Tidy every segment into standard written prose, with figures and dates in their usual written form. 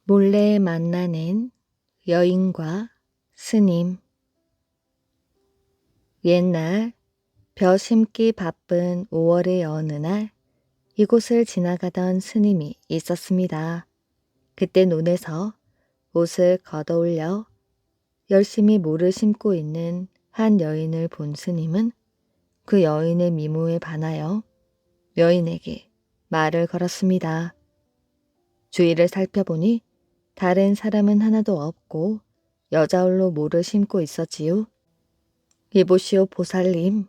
몰래 만나는 여인과 스님. 옛날 벼 심기 바쁜 5월의 어느 날 이곳을 지나가던 스님이 있었습니다. 그때 논에서 옷을 걷어올려 열심히 모를 심고 있는 한 여인을 본 스님은 그 여인의 미모에 반하여 여인에게 말을 걸었습니다. 주위를 살펴보니 다른 사람은 하나도 없고 여자 홀로 모를 심고 있었지요. 이보시오 보살님,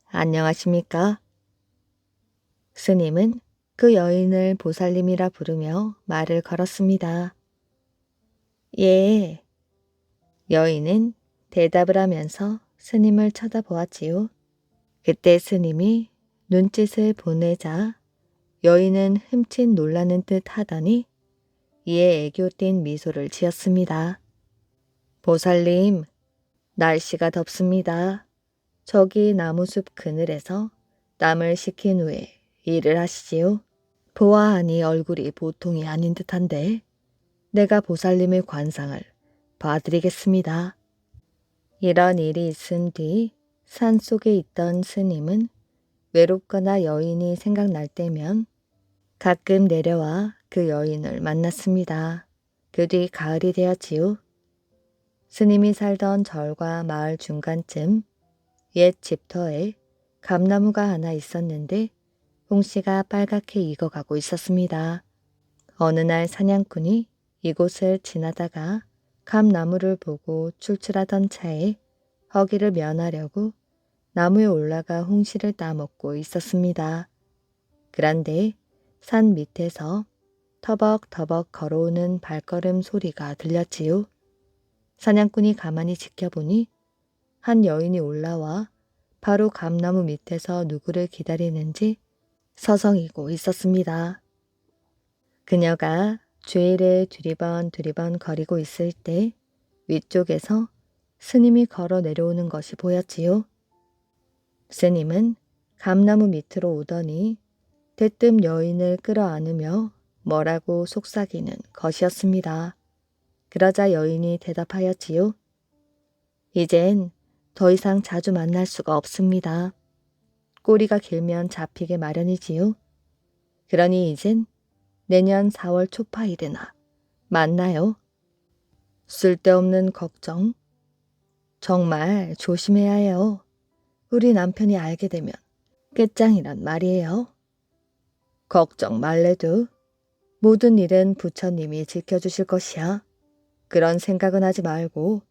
안녕하십니까? 스님은 그 여인을 보살님이라 부르며 말을 걸었습니다. 예. 여인은 대답을 하면서 스님을 쳐다보았지요. 그때 스님이 눈짓을 보내자 여인은 흠칫 놀라는 듯 하더니 이에 애교 띤 미소를 지었습니다. 보살님, 날씨가 덥습니다. 저기 나무숲 그늘에서 땀을 식힌 후에 일을 하시지요. 보아하니 얼굴이 보통이 아닌 듯한데 내가 보살님의 관상을 봐드리겠습니다. 이런 일이 있은 뒤 산속에 있던 스님은 외롭거나 여인이 생각날 때면 가끔 내려와 그 여인을 만났습니다. 그 뒤 가을이 되었지요. 스님이 살던 절과 마을 중간쯤 옛 집터에 감나무가 하나 있었는데 홍씨가 빨갛게 익어가고 있었습니다. 어느 날 사냥꾼이 이곳을 지나다가 감나무를 보고 출출하던 차에 허기를 면하려고 나무에 올라가 홍시를 따먹고 있었습니다. 그런데 산 밑에서 터벅터벅 걸어오는 발걸음 소리가 들렸지요. 사냥꾼이 가만히 지켜보니 한 여인이 올라와 바로 감나무 밑에서 누구를 기다리는지 서성이고 있었습니다. 그녀가 주위를 두리번 거리고 있을 때 위쪽에서 스님이 걸어 내려오는 것이 보였지요. 스님은 감나무 밑으로 오더니 대뜸 여인을 끌어안으며 뭐라고 속삭이는 것이었습니다. 그러자 여인이 대답하였지요. 이젠 더 이상 자주 만날 수가 없습니다. 꼬리가 길면 잡히게 마련이지요. 그러니 이젠 내년 4월 초파일에나 만나요. 쓸데없는 걱정. 정말 조심해야 해요. 우리 남편이 알게 되면 끝장이란 말이에요. 걱정 말래도 모든 일은 부처님이 지켜주실 것이야. 그런 생각은 하지 말고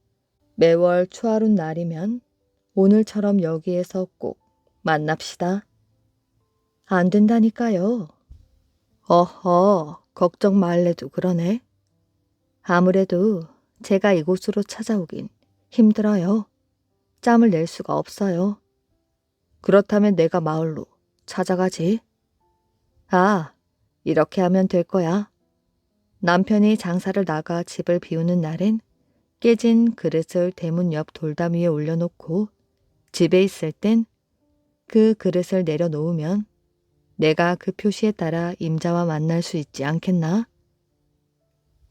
매월 초하룻 날이면 오늘처럼 여기에서 꼭 만납시다. 안 된다니까요. 어허, 걱정 말래도 그러네. 아무래도 제가 이곳으로 찾아오긴 힘들어요. 짬을 낼 수가 없어요. 그렇다면 내가 마을로 찾아가지. 아, 이렇게 하면 될 거야. 남편이 장사를 나가 집을 비우는 날엔 깨진 그릇을 대문 옆 돌담 위에 올려놓고 집에 있을 땐 그 그릇을 내려놓으면 내가 그 표시에 따라 임자와 만날 수 있지 않겠나?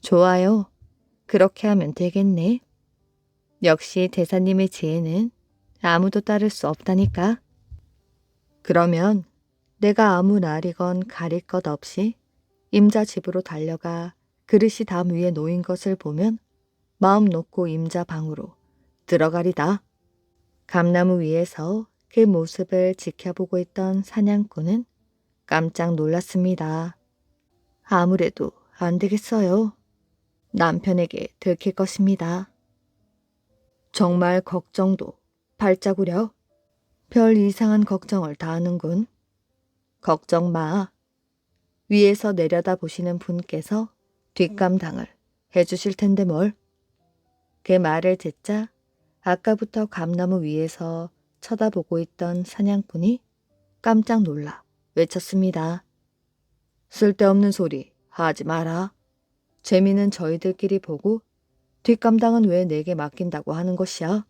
좋아요. 그렇게 하면 되겠네. 역시 대사님의 지혜는 아무도 따를 수 없다니까. 그러면 내가 아무 날이건 가릴 것 없이 임자 집으로 달려가 그릇이 담 위에 놓인 것을 보면 마음 놓고 임자 방으로 들어가리다. 감나무 위에서 그 모습을 지켜보고 있던 사냥꾼은 깜짝 놀랐습니다. 아무래도 안 되겠어요. 남편에게 들킬 것입니다. 정말 걱정도 발자구려. 별 이상한 걱정을 다 하는군. 걱정 마. 위에서 내려다 보시는 분께서 뒷감당을 해주실 텐데 뭘. 그 말을 듣자 아까부터 감나무 위에서 쳐다보고 있던 사냥꾼이 깜짝 놀라 외쳤습니다. 쓸데없는 소리 하지 마라. 재미는 저희들끼리 보고 뒷감당은 왜 내게 맡긴다고 하는 것이야.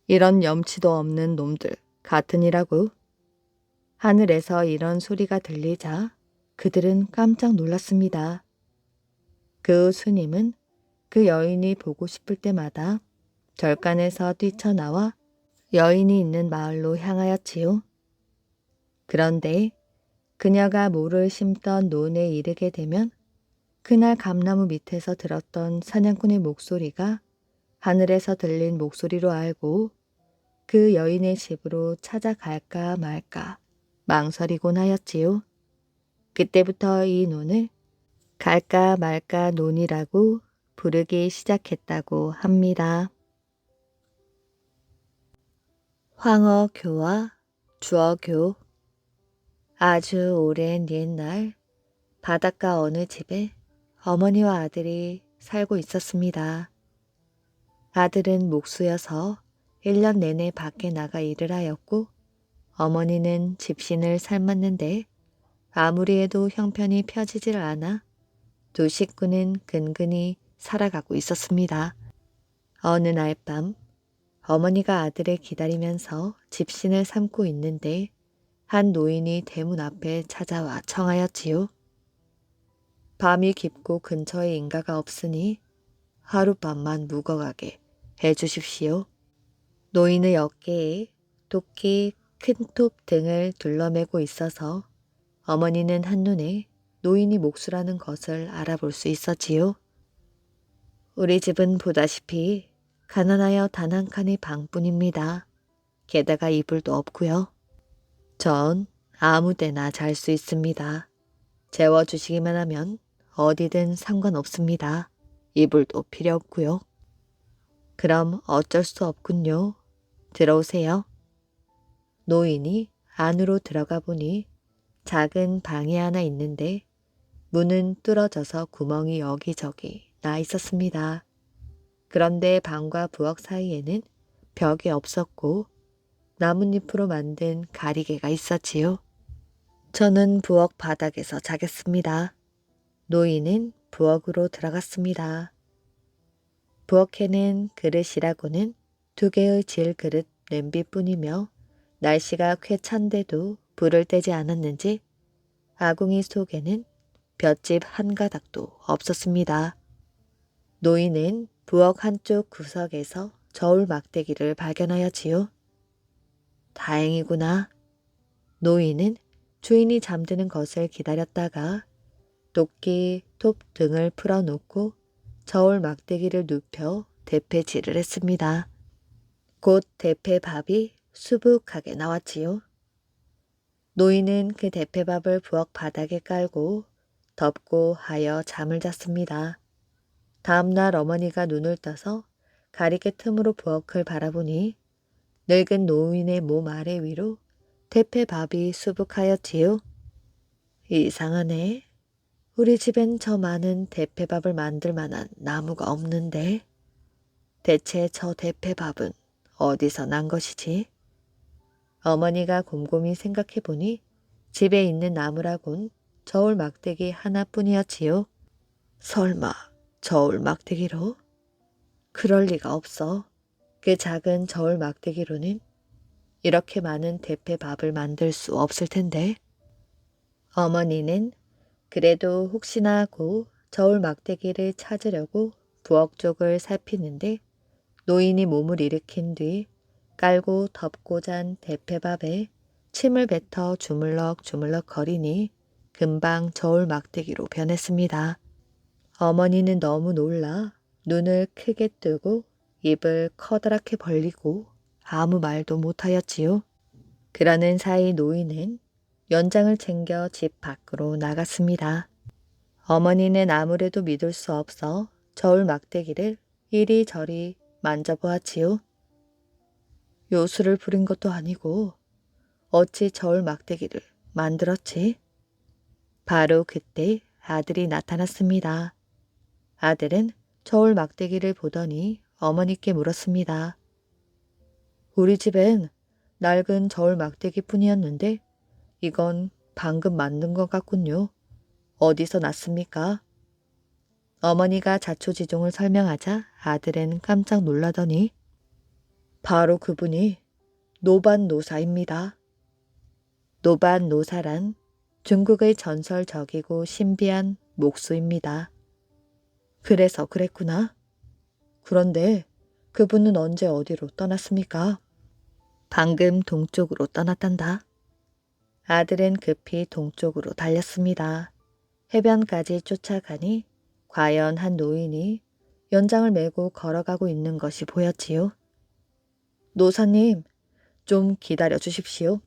이런 염치도 없는 놈들 같으니라고. 하늘에서 이런 소리가 들리자 그들은 깜짝 놀랐습니다. 그 후 스님은 그 여인이 보고 싶을 때마다 절간에서 뛰쳐나와 여인이 있는 마을로 향하였지요. 그런데 그녀가 모를 심던 논에 이르게 되면 그날 감나무 밑에서 들었던 사냥꾼의 목소리가 하늘에서 들린 목소리로 알고 그 여인의 집으로 찾아갈까 말까 망설이곤 하였지요. 그때부터 이 논을 갈까 말까 논이라고 부르기 시작했다고 합니다. 황어교와 주어교. 아주 오랜 옛날 바닷가 어느 집에 어머니와 아들이 살고 있었습니다. 아들은 목수여서 1년 내내 밖에 나가 일을 하였고 어머니는 집신을 삶았는데 아무리 해도 형편이 펴지질 않아 두 식구는 근근히 살아가고 있었습니다. 어느 날 밤 어머니가 아들을 기다리면서 집신을 삶고 있는데 한 노인이 대문 앞에 찾아와 청하였지요. 밤이 깊고 근처에 인가가 없으니 하룻밤만 묵어가게 해주십시오. 노인의 어깨에 토끼, 큰 톱 등을 둘러매고 있어서 어머니는 한눈에 노인이 목수라는 것을 알아볼 수 있었지요. 우리 집은 보다시피 가난하여 단 한 칸의 방뿐입니다. 게다가 이불도 없고요. 전 아무 데나 잘 수 있습니다. 재워주시기만 하면 어디든 상관없습니다. 이불도 필요 없고요. 그럼 어쩔 수 없군요. 들어오세요. 노인이 안으로 들어가 보니 작은 방이 하나 있는데 문은 뚫어져서 구멍이 여기저기 나 있었습니다. 그런데 방과 부엌 사이에는 벽이 없었고 나뭇잎으로 만든 가리개가 있었지요. 저는 부엌 바닥에서 자겠습니다. 노인은 부엌으로 들어갔습니다. 부엌에는 그릇이라고는 2개의 질그릇 냄비뿐이며 날씨가 쾌찬데도 불을 떼지 않았는지 아궁이 속에는 볏짚 한 가닥도 없었습니다. 노인은 부엌 한쪽 구석에서 저울 막대기를 발견하였지요. 다행이구나. 노인은 주인이 잠드는 것을 기다렸다가 도끼, 톱 등을 풀어놓고 저울 막대기를 눕혀 대패질을 했습니다. 곧 대패밥이 수북하게 나왔지요. 노인은 그 대패밥을 부엌 바닥에 깔고 덮고 하여 잠을 잤습니다. 다음날 어머니가 눈을 떠서 가리개 틈으로 부엌을 바라보니 늙은 노인의 몸 아래 위로 대패밥이 수북하였지요. 이상하네. 우리 집엔 저 많은 대패밥을 만들 만한 나무가 없는데 대체 저 대패밥은 어디서 난 것이지? 어머니가 곰곰이 생각해 보니 집에 있는 나무라곤 저울 막대기 하나뿐이었지요. 설마 저울 막대기로? 그럴 리가 없어. 그 작은 저울 막대기로는 이렇게 많은 대패밥을 만들 수 없을 텐데. 어머니는 그래도 혹시나 하고 저울 막대기를 찾으려고 부엌 쪽을 살피는데 노인이 몸을 일으킨 뒤 깔고 덮고 잔 대패밥에 침을 뱉어 주물럭주물럭 거리니 금방 저울 막대기로 변했습니다. 어머니는 너무 놀라 눈을 크게 뜨고 입을 커다랗게 벌리고 아무 말도 못하였지요. 그러는 사이 노인은 연장을 챙겨 집 밖으로 나갔습니다. 어머니는 아무래도 믿을 수 없어 저울 막대기를 이리저리 만져보았지요. 요술을 부린 것도 아니고 어찌 저울 막대기를 만들었지? 바로 그때 아들이 나타났습니다. 아들은 저울 막대기를 보더니 어머니께 물었습니다. 우리 집엔 낡은 저울 막대기 뿐이었는데 이건 방금 만든 것 같군요. 어디서 났습니까? 어머니가 자초지종을 설명하자 아들은 깜짝 놀라더니 바로 그분이 노반노사입니다. 노반노사란 중국의 전설적이고 신비한 목수입니다. 그래서 그랬구나. 그런데 그분은 언제 어디로 떠났습니까? 방금 동쪽으로 떠났단다. 아들은 급히 동쪽으로 달렸습니다. 해변까지 쫓아가니 과연 한 노인이 연장을 메고 걸어가고 있는 것이 보였지요. 노사님, 좀 기다려 주십시오.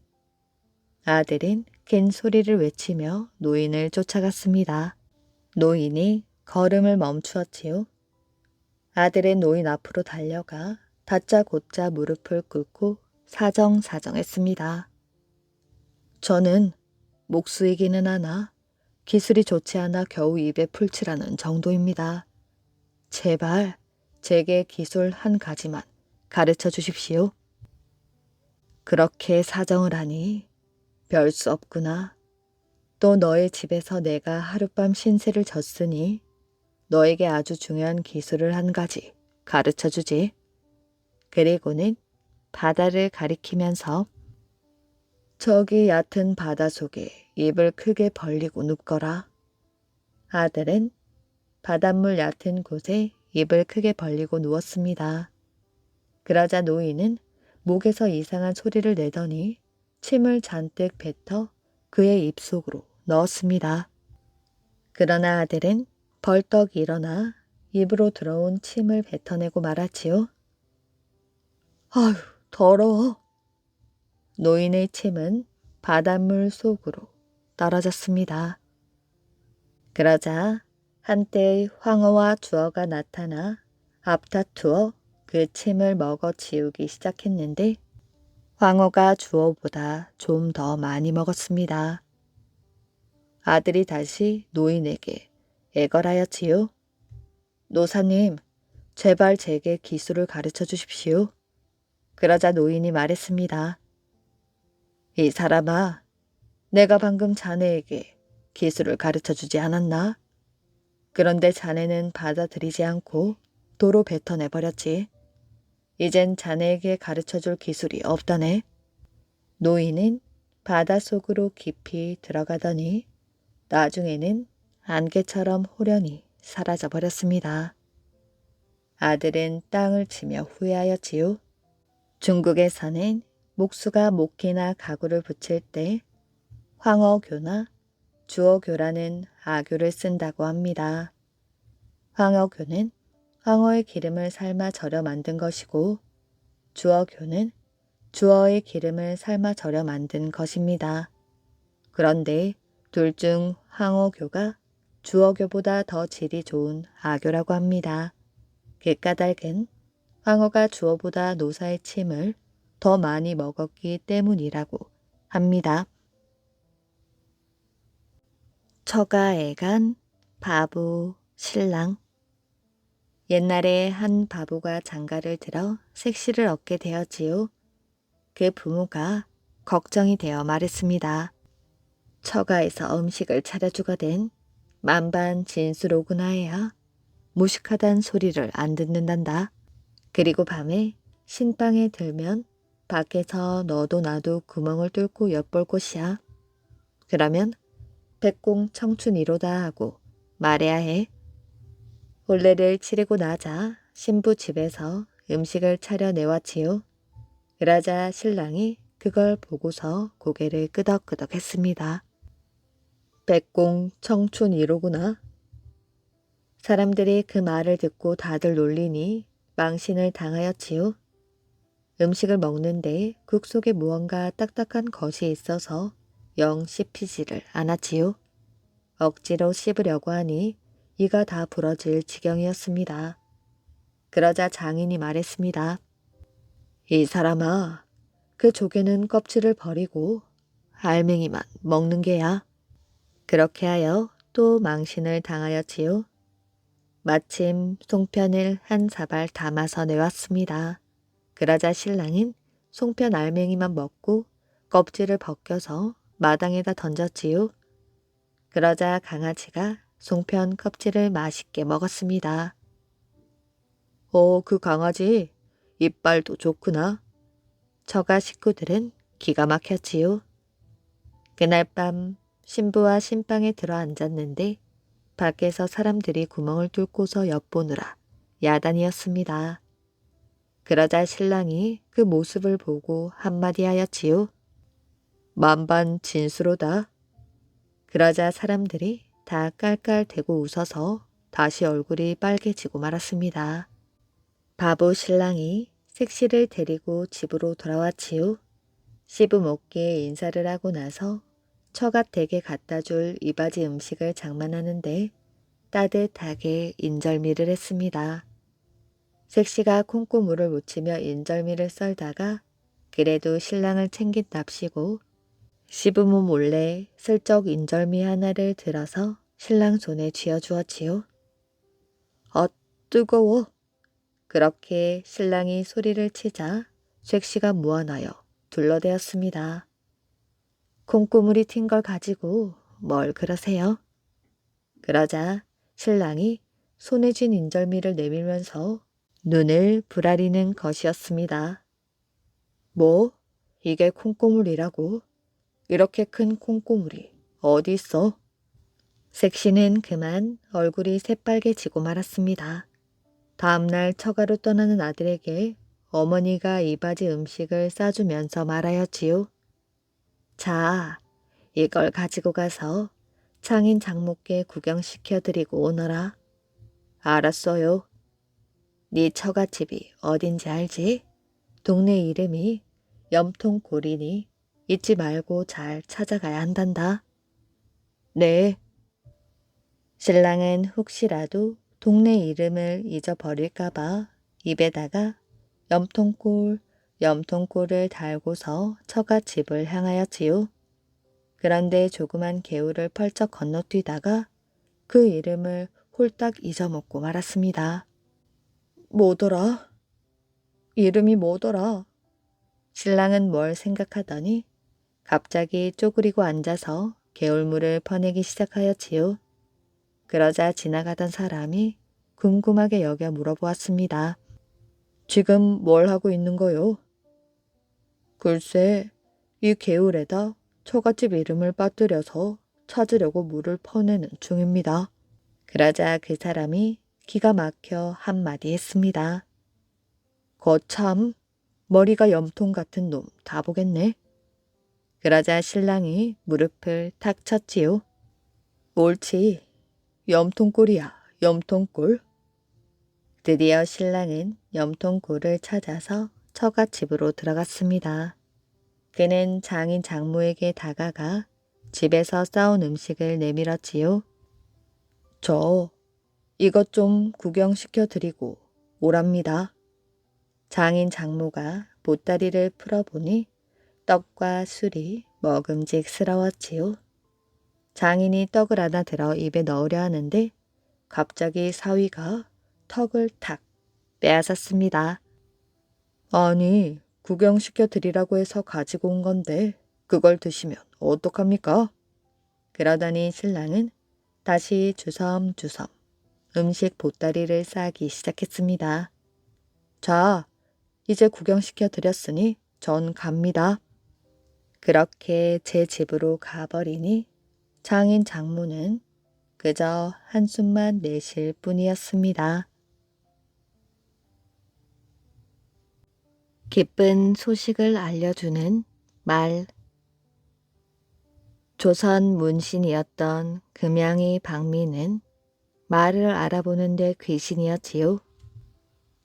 아들은 큰 소리를 외치며 노인을 쫓아갔습니다. 노인이 걸음을 멈추었지요. 아들은 노인 앞으로 달려가 다짜고짜 무릎을 꿇고 사정사정했습니다. 저는 목수이기는 하나 기술이 좋지 않아 겨우 입에 풀칠하는 정도입니다. 제발 제게 기술 한 가지만 가르쳐 주십시오. 그렇게 사정을 하니 별 수 없구나. 또 너의 집에서 내가 하룻밤 신세를 졌으니 너에게 아주 중요한 기술을 한 가지 가르쳐 주지. 그리고는 바다를 가리키면서 저기 얕은 바다 속에 입을 크게 벌리고 눕거라. 아들은 바닷물 얕은 곳에 입을 크게 벌리고 누웠습니다. 그러자 노인은 목에서 이상한 소리를 내더니 침을 잔뜩 뱉어 그의 입속으로 넣었습니다. 그러나 아들은 벌떡 일어나 입으로 들어온 침을 뱉어내고 말았지요. 아휴, 더러워. 노인의 침은 바닷물 속으로 떨어졌습니다. 그러자 한때의 황어와 주어가 나타나 앞다투어 그 침을 먹어 치우기 시작했는데 황어가 주어보다 좀 더 많이 먹었습니다. 아들이 다시 노인에게 애걸하였지요. 노사님, 제발 제게 기술을 가르쳐 주십시오. 그러자 노인이 말했습니다. 이 사람아, 내가 방금 자네에게 기술을 가르쳐 주지 않았나? 그런데 자네는 받아들이지 않고 도로 뱉어내버렸지. 이젠 자네에게 가르쳐 줄 기술이 없다네. 노인은 바닷속으로 깊이 들어가더니 나중에는 안개처럼 호련히 사라져 버렸습니다. 아들은 땅을 치며 후회하였지요. 중국에서는 목수가 목기나 가구를 붙일 때 황어교나 주어교라는 아교를 쓴다고 합니다. 황어교는 황어의 기름을 삶아 절여 만든 것이고 주어교는 주어의 기름을 삶아 절여 만든 것입니다. 그런데 둘 중 황어교가 주어교보다 더 질이 좋은 아교라고 합니다. 그 까닭은 황어가 주어보다 노사의 침을 더 많이 먹었기 때문이라고 합니다. 처가 애간 바보 신랑. 옛날에 한 바보가 장가를 들어 색시를 얻게 되었지요. 그 부모가 걱정이 되어 말했습니다. 처가에서 음식을 차려주거든 만반 진수로구나 해야 무식하단 소리를 안 듣는단다. 그리고 밤에 신방에 들면 밖에서 너도 나도 구멍을 뚫고 엿볼 곳이야. 그러면 백공 청춘이로다 하고 말해야 해. 혼례를 치르고 나자 신부 집에서 음식을 차려내왔지요. 그러자 신랑이 그걸 보고서 고개를 끄덕끄덕 했습니다. 백공 청춘이로구나. 사람들이 그 말을 듣고 다들 놀리니 망신을 당하였지요. 음식을 먹는데 국 속에 무언가 딱딱한 것이 있어서 영 씹히지를 않았지요. 억지로 씹으려고 하니 이가 다 부러질 지경이었습니다. 그러자 장인이 말했습니다. 이 사람아, 그 조개는 껍질을 버리고 알맹이만 먹는 게야. 그렇게 하여 또 망신을 당하였지요. 마침 송편을 한 사발 담아서 내왔습니다. 그러자 신랑은 송편 알맹이만 먹고 껍질을 벗겨서 마당에다 던졌지요. 그러자 강아지가 송편 껍질을 맛있게 먹었습니다. 그 강아지 이빨도 좋구나. 처가 식구들은 기가 막혔지요. 그날 밤 신부와 신방에 들어 앉았는데 밖에서 사람들이 구멍을 뚫고서 엿보느라 야단이었습니다. 그러자 신랑이 그 모습을 보고 한마디 하였지요. 만반 진수로다. 그러자 사람들이 다 깔깔대고 웃어서 다시 얼굴이 빨개지고 말았습니다. 바보 신랑이 색시를 데리고 집으로 돌아왔지요. 시부모께 인사를 하고 나서 처갓 댁에 갖다 줄 이바지 음식을 장만하는데 따뜻하게 인절미를 했습니다. 색시가 콩고물을 묻히며 인절미를 썰다가 그래도 신랑을 챙긴답시고 시부모 몰래 슬쩍 인절미 하나를 들어서 신랑 손에 쥐어주었지요. 뜨거워. 그렇게 신랑이 소리를 치자 색시가 무안하여 둘러대었습니다. 콩고물이 튄 걸 가지고 뭘 그러세요? 그러자 신랑이 손에 쥔 인절미를 내밀면서 눈을 부라리는 것이었습니다. 뭐? 이게 콩고물이라고? 이렇게 큰 콩고물이 어디 있어? 색시는 그만 얼굴이 새빨개지고 말았습니다. 다음날 처가로 떠나는 아들에게 어머니가 이바지 음식을 싸주면서 말하였지요. 자, 이걸 가지고 가서 창인 장모께 구경시켜드리고 오너라. 알았어요. 네 처갓집이 어딘지 알지? 동네 이름이 염통골이니 잊지 말고 잘 찾아가야 한단다. 네. 신랑은 혹시라도 동네 이름을 잊어버릴까봐 입에다가 염통골을 달고서 처갓집을 향하였지요. 그런데 조그만 개울을 펄쩍 건너뛰다가 그 이름을 홀딱 잊어먹고 말았습니다. 뭐더라? 이름이 뭐더라? 신랑은 뭘 생각하더니 갑자기 쪼그리고 앉아서 개울물을 퍼내기 시작하였지요. 그러자 지나가던 사람이 궁금하게 여겨 물어보았습니다. 지금 뭘 하고 있는 거요? 글쎄, 이 개울에다 처갓집 이름을 빠뜨려서 찾으려고 물을 퍼내는 중입니다. 그러자 그 사람이 기가 막혀 한마디 했습니다. 거참, 머리가 염통 같은 놈 다 보겠네. 그러자 신랑이 무릎을 탁 쳤지요. 옳지, 염통골이야, 염통골. 드디어 신랑은 염통골을 찾아서 처갓집으로 들어갔습니다. 그는 장인 장모에게 다가가 집에서 싸온 음식을 내밀었지요. 저 이것 좀 구경시켜 드리고 오랍니다. 장인 장모가 보따리를 풀어보니 떡과 술이 먹음직스러웠지요. 장인이 떡을 하나 들어 입에 넣으려 하는데 갑자기 사위가 턱을 탁 빼앗았습니다. 아니, 구경시켜 드리라고 해서 가지고 온 건데 그걸 드시면 어떡합니까? 그러더니 신랑은 다시 주섬주섬 음식 보따리를 싸기 시작했습니다. 자, 이제 구경시켜 드렸으니 전 갑니다. 그렇게 제 집으로 가버리니 장인 장모는 그저 한숨만 내쉴 뿐이었습니다. 기쁜 소식을 알려주는 말. 조선 문신이었던 금양이 박미는 말을 알아보는데 귀신이었지요.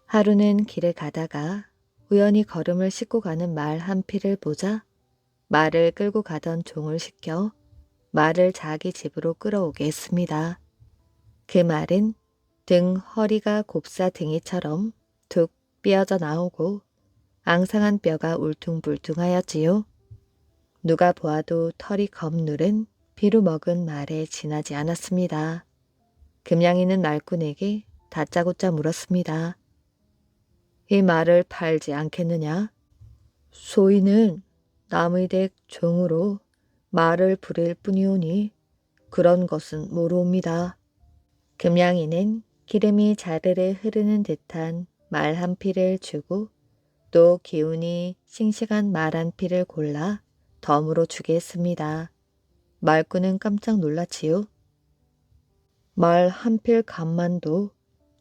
하루는 길에 가다가 우연히 걸음을 싣고 가는 말 한 피를 보자 말을 끌고 가던 종을 시켜 말을 자기 집으로 끌어오게 했습니다. 그 말은 등 허리가 곱사등이처럼 툭 삐어져 나오고 앙상한 뼈가 울퉁불퉁하였지요. 누가 보아도 털이 검누른 비루 먹은 말에 지나지 않았습니다. 금양이는 말꾼에게 다짜고짜 물었습니다. 이 말을 팔지 않겠느냐? 소인은 남의 댁 종으로 말을 부릴 뿐이오니 그런 것은 모르옵니다. 금양이는 기름이 자르르 흐르는 듯한 말 한 피를 주고 또 기운이 싱싱한 말 한 피를 골라 덤으로 주게 했습니다. 말꾼은 깜짝 놀랐지요. 말 한필 간만도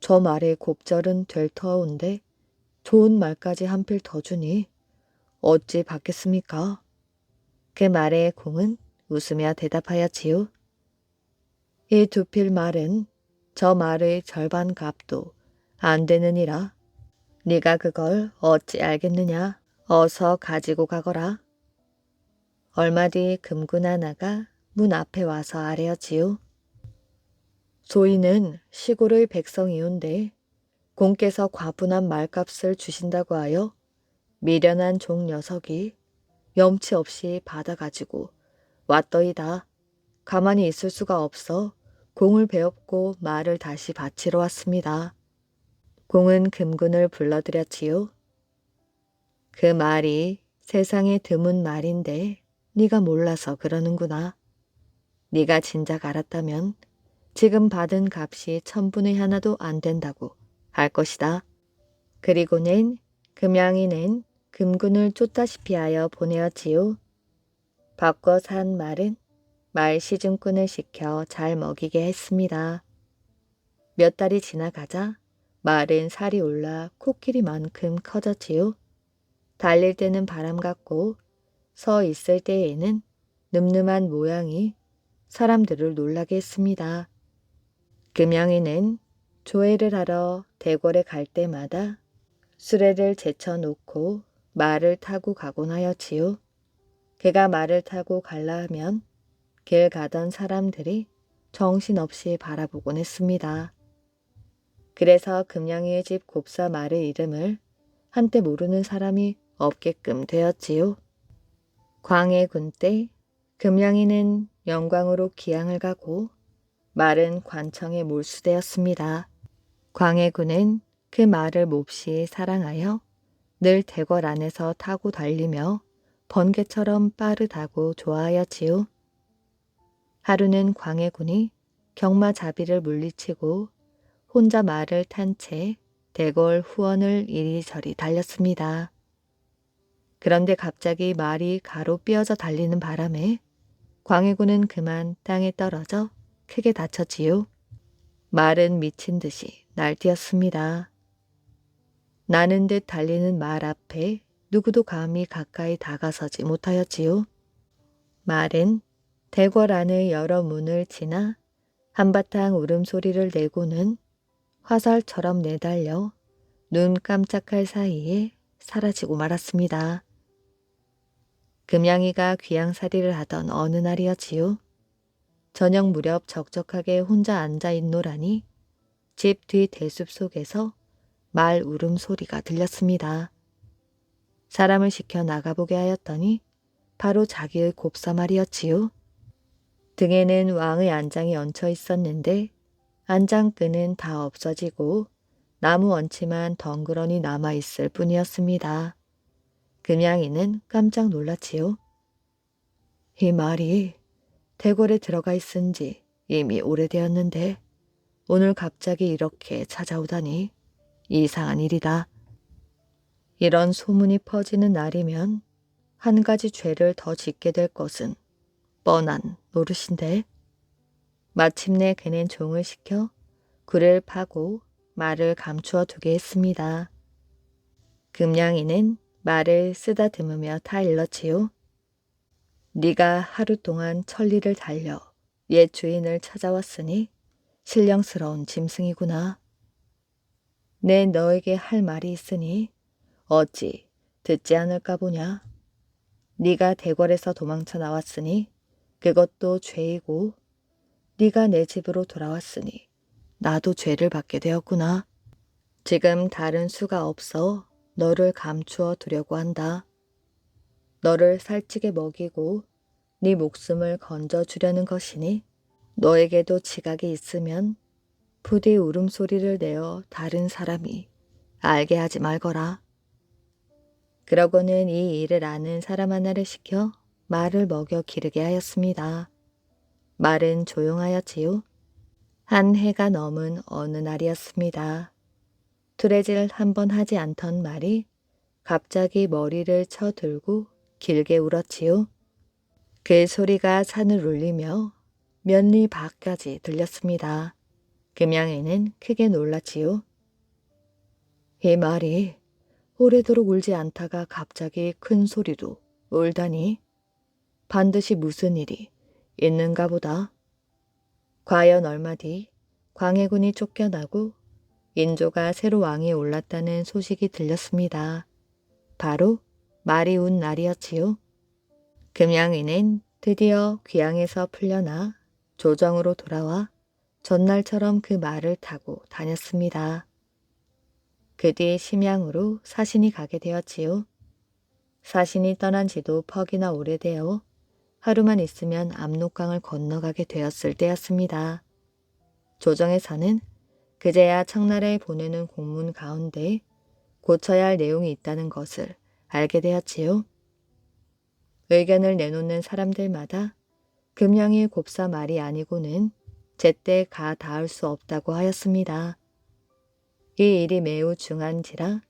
저 말의 곱절은 될 터온데 좋은 말까지 한필 더 주니 어찌 받겠습니까? 그 말에 공은 웃으며 대답하였지요. 이 두 필 말은 저 말의 절반 값도 안 되느니라. 네가 그걸 어찌 알겠느냐? 어서 가지고 가거라. 얼마 뒤 금군 하나가 문 앞에 와서 아뢰었지요. 소인은 시골의 백성이온데 공께서 과분한 말값을 주신다고 하여 미련한 종 녀석이 염치 없이 받아가지고 왔더이다. 가만히 있을 수가 없어 공을 베었고 말을 다시 바치러 왔습니다. 공은 금군을 불러들였지요. 그 말이 세상에 드문 말인데 네가 몰라서 그러는구나. 네가 진작 알았다면 지금 받은 값이 1,000분의 1도 안 된다고 할 것이다. 그리고는 금양이는 금군을 쫓다시피 하여 보내었지요. 바꿔 산 말은 말 시중꾼을 시켜 잘 먹이게 했습니다. 몇 달이 지나가자 말은 살이 올라 코끼리만큼 커졌지요. 달릴 때는 바람 같고 서 있을 때에는 늠름한 모양이 사람들을 놀라게 했습니다. 금양이는 조회를 하러 대궐에 갈 때마다 수레를 제쳐놓고 말을 타고 가곤 하였지요. 그가 말을 타고 갈라 하면 길 가던 사람들이 정신없이 바라보곤 했습니다. 그래서 금양이의 집 곱사 말의 이름을 한때 모르는 사람이 없게끔 되었지요. 광해군 때 금양이는 영광으로 기양을 가고 말은 관청에 몰수되었습니다. 광해군은 그 말을 몹시 사랑하여 늘 대궐 안에서 타고 달리며 번개처럼 빠르다고 좋아하였지요. 하루는 광해군이 경마자비를 물리치고 혼자 말을 탄 채 대궐 후원을 이리저리 달렸습니다. 그런데 갑자기 말이 가로 삐어져 달리는 바람에 광해군은 그만 땅에 떨어져 크게 다쳤지요. 말은 미친 듯이 날뛰었습니다. 나는 듯 달리는 말 앞에 누구도 감히 가까이 다가서지 못하였지요. 말은 대궐 안의 여러 문을 지나 한바탕 울음소리를 내고는 화살처럼 내달려 눈 깜짝할 사이에 사라지고 말았습니다. 금양이가 귀양살이를 하던 어느 날이었지요. 저녁 무렵 적적하게 혼자 앉아 있노라니 집 뒤 대숲 속에서 말 울음소리가 들렸습니다. 사람을 시켜 나가보게 하였더니 바로 자기의 곱사말이었지요. 등에는 왕의 안장이 얹혀 있었는데 안장끈은 다 없어지고 나무 원치만 덩그러니 남아있을 뿐이었습니다. 금양이는 깜짝 놀랐지요. 이 말이 대궐에 들어가 있은 지 이미 오래되었는데 오늘 갑자기 이렇게 찾아오다니 이상한 일이다. 이런 소문이 퍼지는 날이면 한 가지 죄를 더 짓게 될 것은 뻔한 노릇인데 마침내 그는 종을 시켜 굴을 파고 말을 감추어 두게 했습니다. 금양이는 말을 쓰다듬으며 타일렀지요. 네가 하루 동안 천리를 달려 옛 주인을 찾아왔으니 신령스러운 짐승이구나. 내 너에게 할 말이 있으니 어찌 듣지 않을까 보냐. 네가 대궐에서 도망쳐 나왔으니 그것도 죄이고 네가 내 집으로 돌아왔으니 나도 죄를 받게 되었구나. 지금 다른 수가 없어 너를 감추어 두려고 한다. 너를 살찌게 먹이고 네 목숨을 건져주려는 것이니 너에게도 지각이 있으면 부디 울음소리를 내어 다른 사람이 알게 하지 말거라. 그러고는 이 일을 아는 사람 하나를 시켜 말을 먹여 기르게 하였습니다. 말은 조용하였지요. 한 해가 넘은 어느 날이었습니다. 투레질 한 번 하지 않던 말이 갑자기 머리를 쳐들고 길게 울었지요. 그 소리가 산을 울리며 몇 리 밖까지 들렸습니다. 금양이는 크게 놀랐지요. 이 말이 오래도록 울지 않다가 갑자기 큰 소리로 울다니 반드시 무슨 일이 있는가 보다. 과연 얼마 뒤 광해군이 쫓겨나고 인조가 새로 왕위에 올랐다는 소식이 들렸습니다. 바로 말이 운 날이었지요. 금양이는 드디어 귀양에서 풀려나 조정으로 돌아와 전날처럼 그 말을 타고 다녔습니다. 그 뒤 심양으로 사신이 가게 되었지요. 사신이 떠난 지도 퍽이나 오래되어 하루만 있으면 압록강을 건너가게 되었을 때였습니다. 조정에서는 그제야 청나라에 보내는 공문 가운데 고쳐야 할 내용이 있다는 것을 알게 되었지요. 의견을 내놓는 사람들마다 금양이 곱사 말이 아니고는 제때 가 닿을 수 없다고 하였습니다. 이 일이 매우 중한지라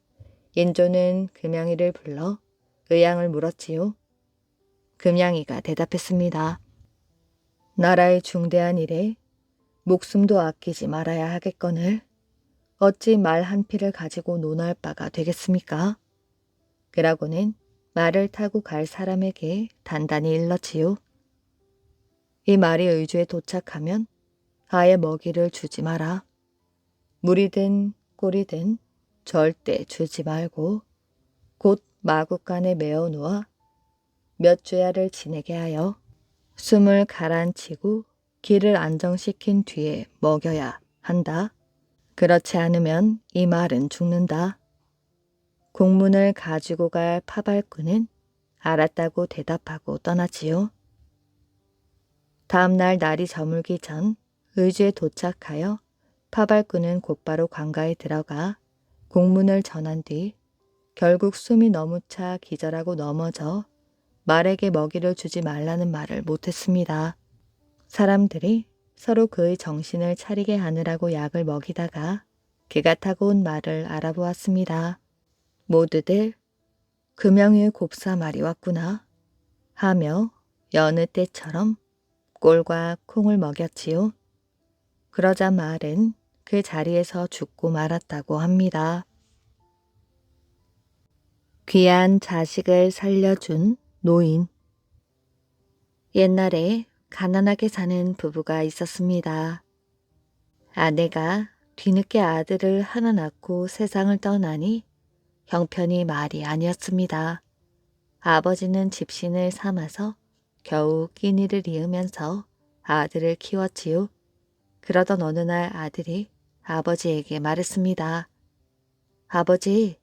인조는 금양이를 불러 의향을 물었지요. 금양이가 대답했습니다. 나라의 중대한 일에 목숨도 아끼지 말아야 하겠거늘 어찌 말 한 피를 가지고 논할 바가 되겠습니까? 그러고는 말을 타고 갈 사람에게 단단히 일렀지요. 이 말이 의주에 도착하면 아예 먹이를 주지 마라. 물이든 꿀이든 절대 주지 말고 곧 마구간에 메어 놓아 몇 주야를 지내게 하여 숨을 가라앉히고 기를 안정시킨 뒤에 먹여야 한다. 그렇지 않으면 이 말은 죽는다. 공문을 가지고 갈 파발꾼은 알았다고 대답하고 떠났지요. 다음 날 날이 저물기 전 의주에 도착하여 파발꾼은 곧바로 관가에 들어가 공문을 전한 뒤 결국 숨이 너무 차 기절하고 넘어져 말에게 먹이를 주지 말라는 말을 못했습니다. 사람들이 서로 그의 정신을 차리게 하느라고 약을 먹이다가 그가 타고 온 말을 알아보았습니다. 모두들 금양이의 곱사 말이 왔구나 하며 여느 때처럼 꼴과 콩을 먹였지요. 그러자 말은 그 자리에서 죽고 말았다고 합니다. 귀한 자식을 살려준 노인. 옛날에 가난하게 사는 부부가 있었습니다. 아내가 뒤늦게 아들을 하나 낳고 세상을 떠나니 형편이 말이 아니었습니다. 아버지는 집신을 삼아서 겨우 끼니를 이으면서 아들을 키웠지요. 그러던 어느 날 아들이 아버지에게 말했습니다. 아버지,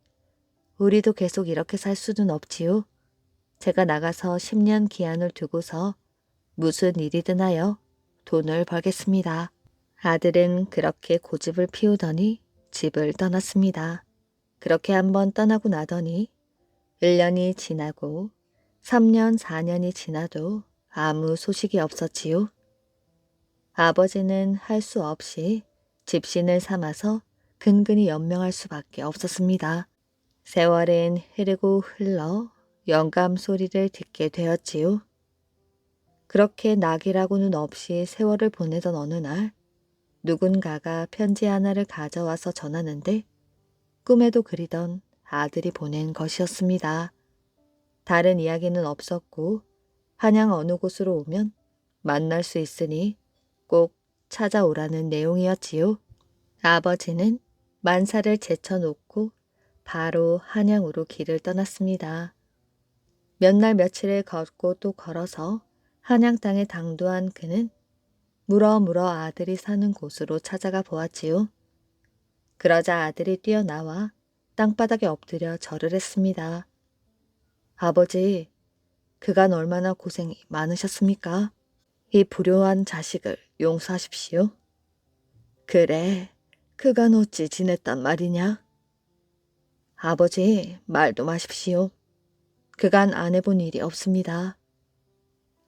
우리도 계속 이렇게 살 수는 없지요. 제가 나가서 10년 기한을 두고서 무슨 일이든 하여 돈을 벌겠습니다. 아들은 그렇게 고집을 피우더니 집을 떠났습니다. 그렇게 한번 떠나고 나더니 1년이 지나고 3년, 4년이 지나도 아무 소식이 없었지요. 아버지는 할 수 없이 집신을 삼아서 근근히 연명할 수밖에 없었습니다. 세월은 흐르고 흘러 영감 소리를 듣게 되었지요. 그렇게 낙이라고는 없이 세월을 보내던 어느 날 누군가가 편지 하나를 가져와서 전하는데 꿈에도 그리던 아들이 보낸 것이었습니다. 다른 이야기는 없었고 한양 어느 곳으로 오면 만날 수 있으니 꼭 찾아오라는 내용이었지요. 아버지는 만사를 제쳐놓고 바로 한양으로 길을 떠났습니다. 몇 날 며칠을 걷고 또 걸어서 한양 땅에 당도한 그는 물어 아들이 사는 곳으로 찾아가 보았지요. 그러자 아들이 뛰어나와 땅바닥에 엎드려 절을 했습니다. 아버지, 그간 얼마나 고생이 많으셨습니까? 이 불효한 자식을 용서하십시오. 그래, 그간 어찌 지냈단 말이냐? 아버지, 말도 마십시오. 그간 안 해본 일이 없습니다.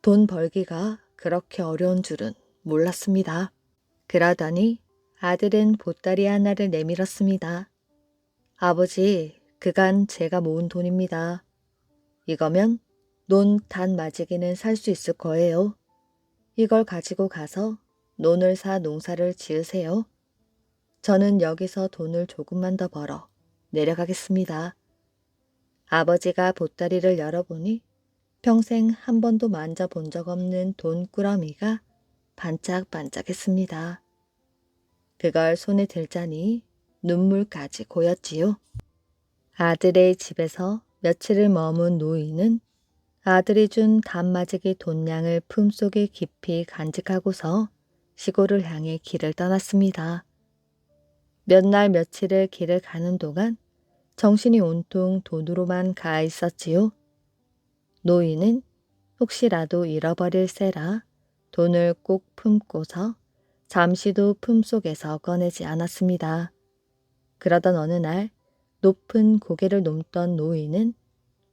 돈 벌기가 그렇게 어려운 줄은 몰랐습니다. 그러더니 아들은 보따리 하나를 내밀었습니다. 아버지, 그간 제가 모은 돈입니다. 이거면 논 단 마지기는 살 수 있을 거예요. 이걸 가지고 가서 논을 사 농사를 지으세요. 저는 여기서 돈을 조금만 더 벌어 내려가겠습니다. 아버지가 보따리를 열어보니 평생 한 번도 만져본 적 없는 돈꾸러미가 반짝반짝했습니다. 그걸 손에 들자니 눈물까지 고였지요. 아들의 집에서 며칠을 머문 노인은 아들이 준 단마지기 돈량을 품속에 깊이 간직하고서 시골을 향해 길을 떠났습니다. 몇 날 며칠을 길을 가는 동안 정신이 온통 돈으로만 가 있었지요. 노인은 혹시라도 잃어버릴세라 돈을 꼭 품고서 잠시도 품속에서 꺼내지 않았습니다. 그러던 어느 날 높은 고개를 넘던 노인은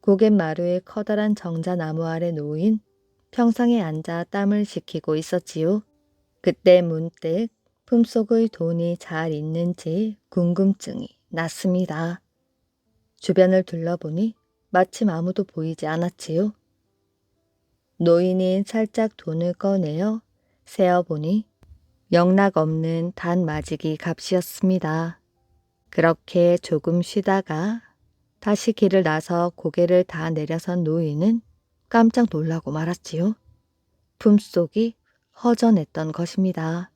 고갯마루의 커다란 정자나무 아래 놓인 평상에 앉아 땀을 식히고 있었지요. 그때 문득 품속의 돈이 잘 있는지 궁금증이 났습니다. 주변을 둘러보니 마침 아무도 보이지 않았지요. 노인이 살짝 돈을 꺼내어 세어보니 영락없는 단마지기 값이었습니다. 그렇게 조금 쉬다가 다시 길을 나서 고개를 다 내려선 노인은 깜짝 놀라고 말았지요. 품속이 허전했던 것입니다.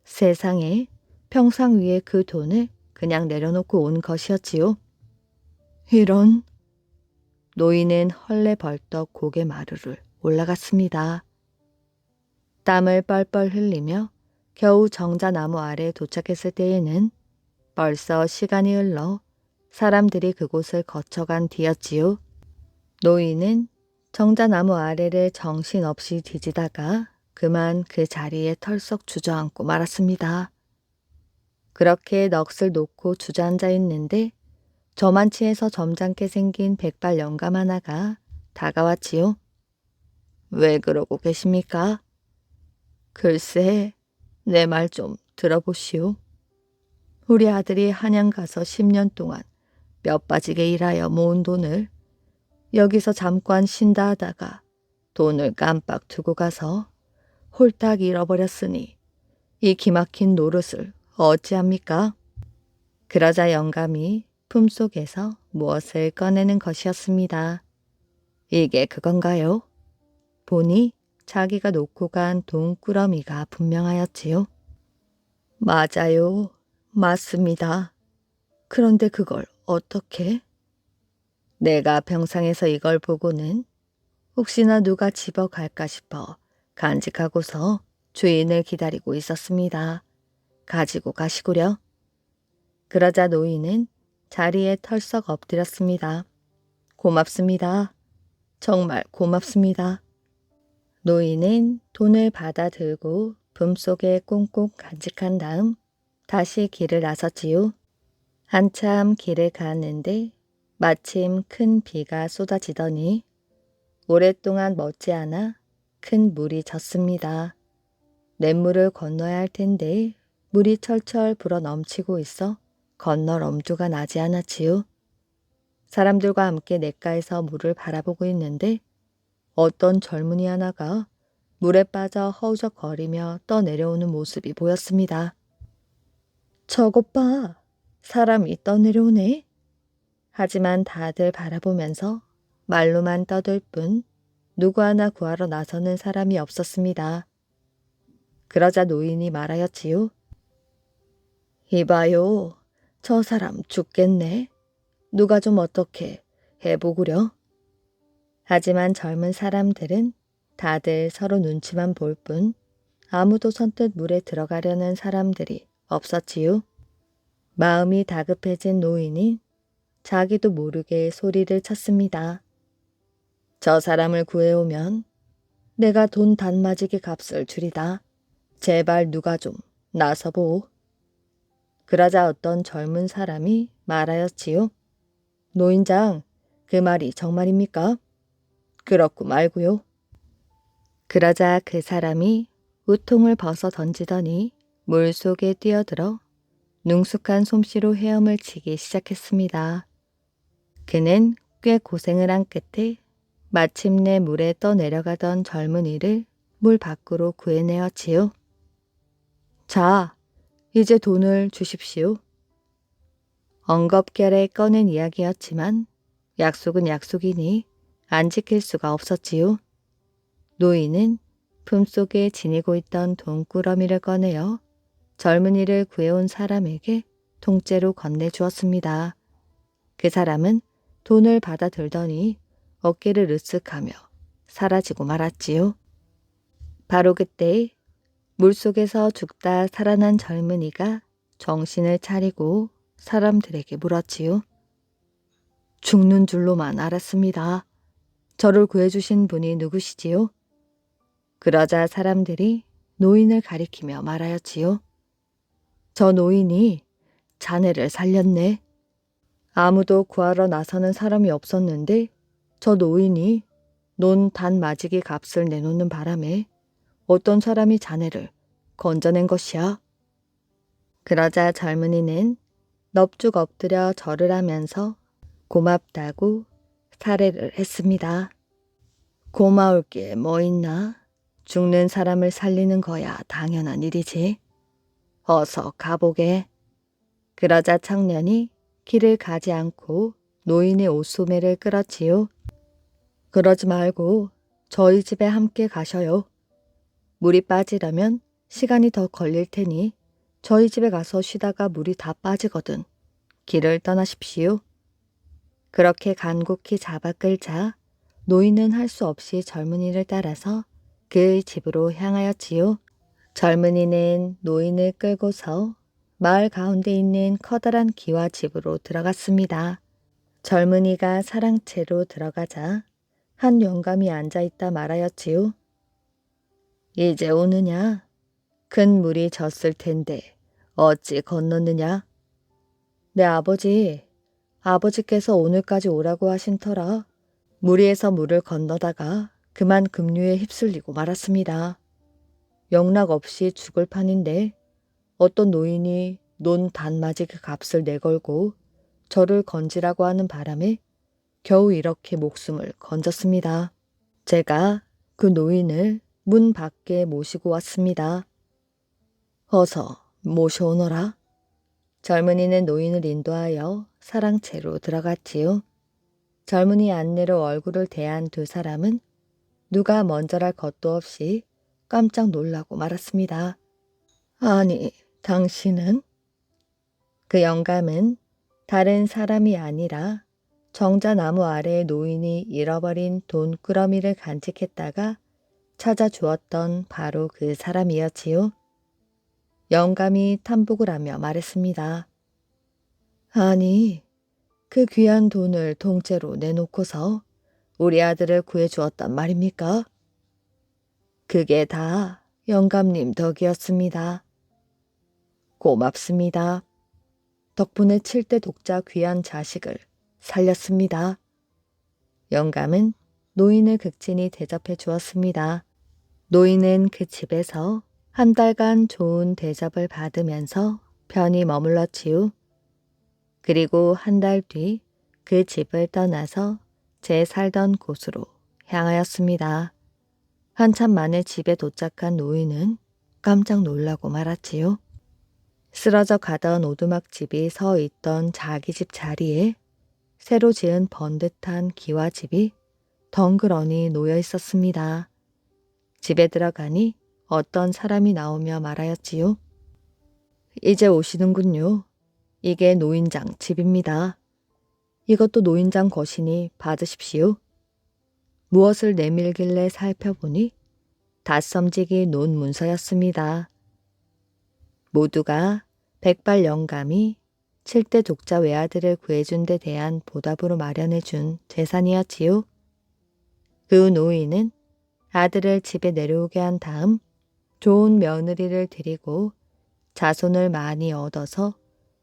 세상에 평상 위에 그 돈을 그냥 내려놓고 온 것이었지요. 이런. 노인은 헐레벌떡 고개마루를 올라갔습니다. 땀을 뻘뻘 흘리며 겨우 정자나무 아래 도착했을 때에는 벌써 시간이 흘러 사람들이 그곳을 거쳐간 뒤였지요. 노인은 정자나무 아래를 정신없이 뒤지다가 그만 그 자리에 털썩 주저앉고 말았습니다. 그렇게 넋을 놓고 주저앉아 있는데 저만치에서 점잖게 생긴 백발 영감 하나가 다가왔지요. 왜 그러고 계십니까? 글쎄, 내 말 좀 들어보시오. 우리 아들이 한양 가서 10년 동안 몇 빠지게 일하여 모은 돈을 여기서 잠깐 쉰다 하다가 돈을 깜빡 두고 가서 홀딱 잃어버렸으니 이 기막힌 노릇을 어찌합니까? 그러자 영감이 품속에서 무엇을 꺼내는 것이었습니다. 이게 그건가요? 보니 자기가 놓고 간 돈꾸러미가 분명하였지요. 맞아요. 맞습니다. 그런데 그걸 어떻게? 내가 병상에서 이걸 보고는 혹시나 누가 집어갈까 싶어 간직하고서 주인을 기다리고 있었습니다. 가지고 가시구려. 그러자 노인은 자리에 털썩 엎드렸습니다. 고맙습니다. 정말 고맙습니다. 노인은 돈을 받아 들고 품속에 꽁꽁 간직한 다음 다시 길을 나섰지요. 한참 길을 가는데 마침 큰 비가 쏟아지더니 오랫동안 멎지 않아 큰 물이 졌습니다. 냇물을 건너야 할 텐데 물이 철철 불어 넘치고 있어 건널 엄두가 나지 않았지요. 사람들과 함께 냇가에서 물을 바라보고 있는데 어떤 젊은이 하나가 물에 빠져 허우적거리며 떠내려오는 모습이 보였습니다. 저것 봐, 사람이 떠내려오네. 하지만 다들 바라보면서 말로만 떠들 뿐 누구 하나 구하러 나서는 사람이 없었습니다. 그러자 노인이 말하였지요. 이봐요, 저 사람 죽겠네. 누가 좀 어떻게 해보구려. 하지만 젊은 사람들은 다들 서로 눈치만 볼 뿐 아무도 선뜻 물에 들어가려는 사람들이 없었지요. 마음이 다급해진 노인이 자기도 모르게 소리를 쳤습니다. 저 사람을 구해오면 내가 돈 단마지기 값을 줄이다. 제발 누가 좀 나서보. 그러자 어떤 젊은 사람이 말하였지요. 노인장, 그 말이 정말입니까? 그렇고 말고요. 그러자 그 사람이 우통을 벗어 던지더니 물속에 뛰어들어 능숙한 솜씨로 헤엄을 치기 시작했습니다. 그는 꽤 고생을 한 끝에 마침내 물에 떠내려가던 젊은이를 물 밖으로 구해내었지요. 자, 이제 돈을 주십시오. 엉겁결에 꺼낸 이야기였지만 약속은 약속이니 안 지킬 수가 없었지요. 노인은 품속에 지니고 있던 돈꾸러미를 꺼내어 젊은이를 구해온 사람에게 통째로 건네주었습니다. 그 사람은 돈을 받아들더니 어깨를 으쓱하며 사라지고 말았지요. 바로 그때 물속에서 죽다 살아난 젊은이가 정신을 차리고 사람들에게 물었지요. 죽는 줄로만 알았습니다. 저를 구해주신 분이 누구시지요? 그러자 사람들이 노인을 가리키며 말하였지요. 저 노인이 자네를 살렸네. 아무도 구하러 나서는 사람이 없었는데 저 노인이 논 단마지기 값을 내놓는 바람에 어떤 사람이 자네를 건져낸 것이야. 그러자 젊은이는 넙죽 엎드려 절을 하면서 고맙다고 사례를 했습니다. 고마울 게 뭐 있나? 죽는 사람을 살리는 거야 당연한 일이지. 어서 가보게. 그러자 청년이 길을 가지 않고 노인의 옷소매를 끌었지요. 그러지 말고 저희 집에 함께 가셔요. 물이 빠지려면 시간이 더 걸릴 테니 저희 집에 가서 쉬다가 물이 다 빠지거든 길을 떠나십시오. 그렇게 간곡히 잡아 끌자 노인은 할 수 없이 젊은이를 따라서 그의 집으로 향하였지요. 젊은이는 노인을 끌고서 마을 가운데 있는 커다란 기와 집으로 들어갔습니다. 젊은이가 사랑채로 들어가자 한 영감이 앉아있다 말하였지요. 이제 오느냐? 큰 물이 졌을 텐데 어찌 건넜느냐? 내 아버지께서 오늘까지 오라고 하신 터라 무리에서 물을 건너다가 그만 급류에 휩쓸리고 말았습니다. 영락 없이 죽을 판인데 어떤 노인이 논 단맞이 그 값을 내걸고 저를 건지라고 하는 바람에 겨우 이렇게 목숨을 건졌습니다. 제가 그 노인을 문 밖에 모시고 왔습니다. 어서 모셔오너라. 젊은이는 노인을 인도하여 사랑채로 들어갔지요. 젊은이 안내로 얼굴을 대한 두 사람은 누가 먼저랄 것도 없이 깜짝 놀라고 말았습니다. 아니, 당신은? 그 영감은 다른 사람이 아니라 정자나무 아래에 노인이 잃어버린 돈꾸러미를 간직했다가 찾아주었던 바로 그 사람이었지요. 영감이 탐복을 하며 말했습니다. 아니, 그 귀한 돈을 통째로 내놓고서 우리 아들을 구해주었단 말입니까? 그게 다 영감님 덕이었습니다. 고맙습니다. 덕분에 7대 독자 귀한 자식을 살렸습니다. 영감은 노인을 극진히 대접해 주었습니다. 노인은 그 집에서 한 달간 좋은 대접을 받으면서 편히 머물렀지요. 그리고 한 달 뒤 그 집을 떠나서 제 살던 곳으로 향하였습니다. 한참 만에 집에 도착한 노인은 깜짝 놀라고 말았지요. 쓰러져 가던 오두막집이 서 있던 자기 집 자리에 새로 지은 번듯한 기와집이 덩그러니 놓여 있었습니다. 집에 들어가니 어떤 사람이 나오며 말하였지요. 이제 오시는군요. 이게 노인장 집입니다. 이것도 노인장 것이니 받으십시오. 무엇을 내밀길래 살펴보니 닷섬지기 논 문서였습니다. 모두가 백발 영감이 7대 독자 외아들을 구해준 데 대한 보답으로 마련해준 재산이었지요. 그 노인은 아들을 집에 내려오게 한 다음 좋은 며느리를 데리고 자손을 많이 얻어서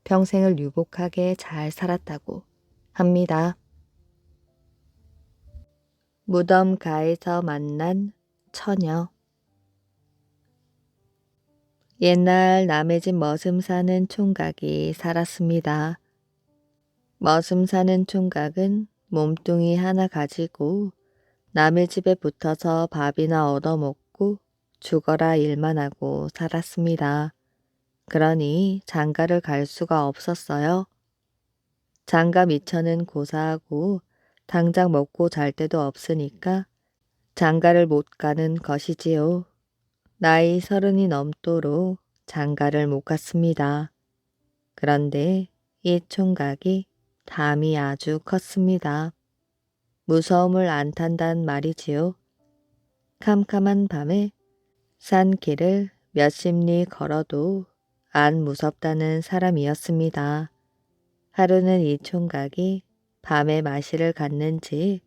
평생을 유복하게 잘 살았다고 합니다. 무덤가에서 만난 처녀. 옛날 남의 집 머슴 사는 총각이 살았습니다. 머슴 사는 총각은 몸뚱이 하나 가지고 남의 집에 붙어서 밥이나 얻어먹고 죽어라 일만 하고 살았습니다. 그러니 장가를 갈 수가 없었어요. 장가 미처는 고사하고 당장 먹고 잘 데도 없으니까 장가를 못 가는 것이지요. 나이 30이 넘도록 장가를 못 갔습니다. 그런데 이 총각이 담이 아주 컸습니다. 무서움을 안 탄단 말이지요. 캄캄한 밤에 산길을 몇십 리 걸어도 안 무섭다는 사람이었습니다. 하루는 이 총각이 밤에 마시를 갔는지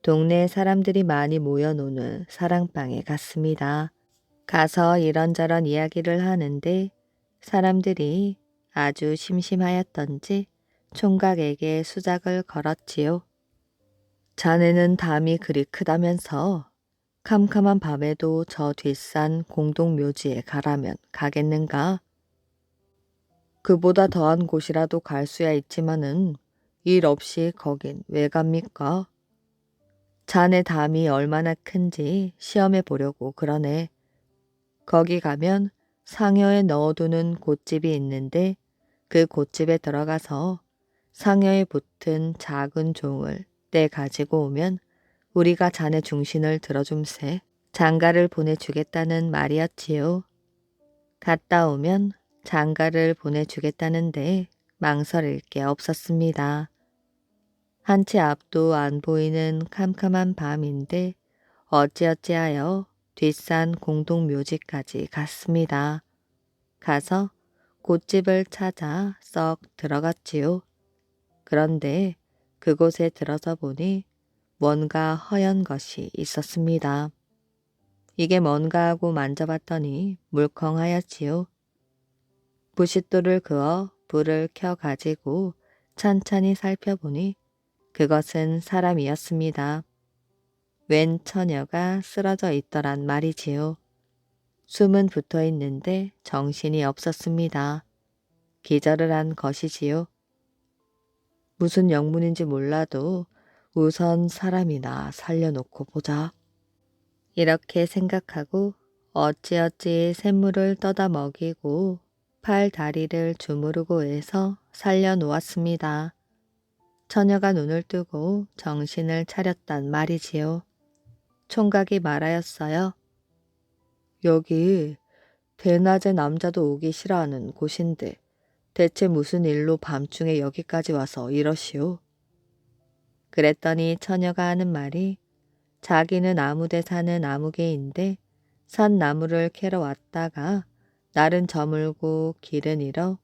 동네 사람들이 많이 모여노는 사랑방에 갔습니다. 가서 이런저런 이야기를 하는데 사람들이 아주 심심하였던지 총각에게 수작을 걸었지요. 자네는 담이 그리 크다면서 캄캄한 밤에도 저 뒷산 공동묘지에 가라면 가겠는가? 그보다 더한 곳이라도 갈 수야 있지만은 일 없이 거긴 왜 갑니까? 자네 담이 얼마나 큰지 시험해 보려고 그러네. 거기 가면 상여에 넣어두는 곶집이 있는데 그 곶집에 들어가서 상여에 붙은 작은 종을 떼 가지고 오면 우리가 자네 중신을 들어줌세. 장가를 보내주겠다는 말이었지요. 갔다 오면 장가를 보내주겠다는데 망설일 게 없었습니다. 한 치 앞도 안 보이는 캄캄한 밤인데 어찌어찌하여 뒷산 공동묘지까지 갔습니다. 가서 곶집을 찾아 썩 들어갔지요. 그런데 그곳에 들어서 보니 뭔가 허연 것이 있었습니다. 이게 뭔가 하고 만져봤더니 물컹하였지요. 부싯돌을 그어 불을 켜 가지고 찬찬히 살펴보니 그것은 사람이었습니다. 웬 처녀가 쓰러져 있더란 말이지요. 숨은 붙어 있는데 정신이 없었습니다. 기절을 한 것이지요. 무슨 영문인지 몰라도 우선 사람이나 살려놓고 보자. 이렇게 생각하고 어찌어찌 샘물을 떠다 먹이고 팔 다리를 주무르고 해서 살려놓았습니다. 처녀가 눈을 뜨고 정신을 차렸단 말이지요. 총각이 말하였어요. 여기 대낮에 남자도 오기 싫어하는 곳인데 대체 무슨 일로 밤중에 여기까지 와서 이러시오? 그랬더니 처녀가 하는 말이 자기는 아무데 사는 아무개인데 산 나무를 캐러 왔다가 날은 저물고 길은 잃어